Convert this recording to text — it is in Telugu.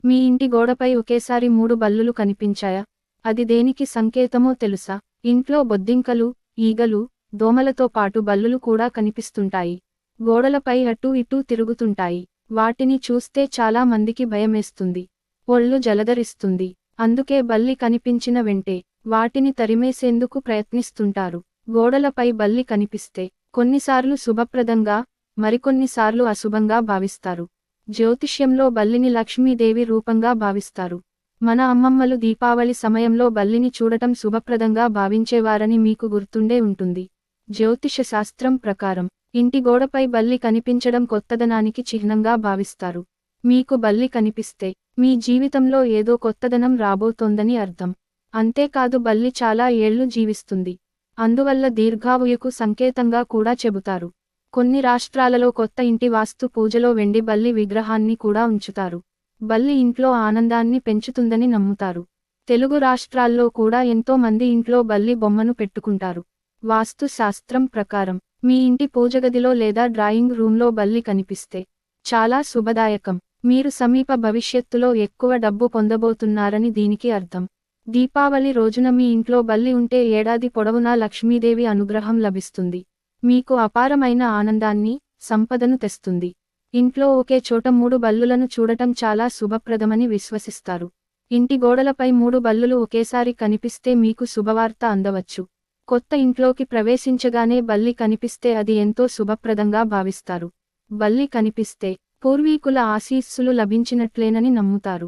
మీ ఇంటి గోడపై ఒకేసారి 3 బల్లులు కనిపించాయా? అది దేనికి సంకేతమో తెలుసా? ఇంట్లో బొద్దింకలు, ఈగలు, దోమలతో పాటు బల్లులు కూడా కనిపిస్తుంటాయి. గోడలపై అటూ ఇటూ తిరుగుతుంటాయి. వాటిని చూస్తే చాలా మందికి భయమేస్తుంది. ఒళ్ళు జలదరిస్తుంది. అందుకే బల్లి కనిపించిన వెంటే వాటిని తరిమేసేందుకు ప్రయత్నిస్తుంటారు. గోడలపై బల్లి కనిపిస్తే కొన్నిసార్లు శుభప్రదంగా, మరికొన్నిసార్లు అశుభంగా భావిస్తారు. జ్యోతిష్యంలో బల్లిని లక్ష్మీదేవి రూపంగా భావిస్తారు. మన అమ్మమ్మలు దీపావళి సమయంలో బల్లిని చూడటం శుభప్రదంగా భావించేవారని మీకు గుర్తుండే ఉంటుంది. జ్యోతిష శాస్త్రం ప్రకారం ఇంటి గోడపై బల్లి కనిపించడం కొత్తదనానికి చిహ్నంగా భావిస్తారు. మీకు బల్లి కనిపిస్తే మీ జీవితంలో ఏదో కొత్తదనం రాబోతోందని అర్థం. అంతేకాదు బల్లి చాలా ఏళ్లు జీవిస్తుంది. అందువల్ల దీర్ఘాయువుకు సంకేతంగా కూడా చెబుతారు. కొన్ని రాష్ట్రాలలో కొత్త ఇంటి వాస్తు పూజలో వెండి బల్లి విగ్రహాన్ని కూడా ఉంచుతారు. బల్లి ఇంట్లో ఆనందాన్ని పెంచుతుందని నమ్ముతారు. తెలుగు రాష్ట్రాల్లో కూడా ఎంతో మంది ఇంట్లో బల్లి బొమ్మను పెట్టుకుంటారు. వాస్తు శాస్త్రం ప్రకారం మీ ఇంటి పూజగదిలో లేదా డ్రాయింగ్ రూమ్లో బల్లి కనిపిస్తే చాలా శుభదాయకం. మీరు సమీప భవిష్యత్తులో ఎక్కువ డబ్బు పొందబోతున్నారని దీనికి అర్థం. దీపావళి రోజున మీ ఇంట్లో బల్లి ఉంటే ఏడాది పొడవునా లక్ష్మీదేవి అనుగ్రహం లభిస్తుంది. మీకు అపారమైన ఆనందాన్ని, సంపదను తెస్తుంది. ఇంట్లో ఒకే చోట 3 బల్లులను చూడటం చాలా శుభప్రదమని విశ్వసిస్తారు. ఇంటి గోడలపై 3 బల్లులు ఒకేసారి కనిపిస్తే మీకు శుభవార్త అందవచ్చు. కొత్త ఇంట్లోకి ప్రవేశించగానే బల్లి కనిపిస్తే అది ఎంతో శుభప్రదంగా భావిస్తారు. బల్లి కనిపిస్తే పూర్వీకుల ఆశీస్సులు లభించినట్లేనని నమ్ముతారు.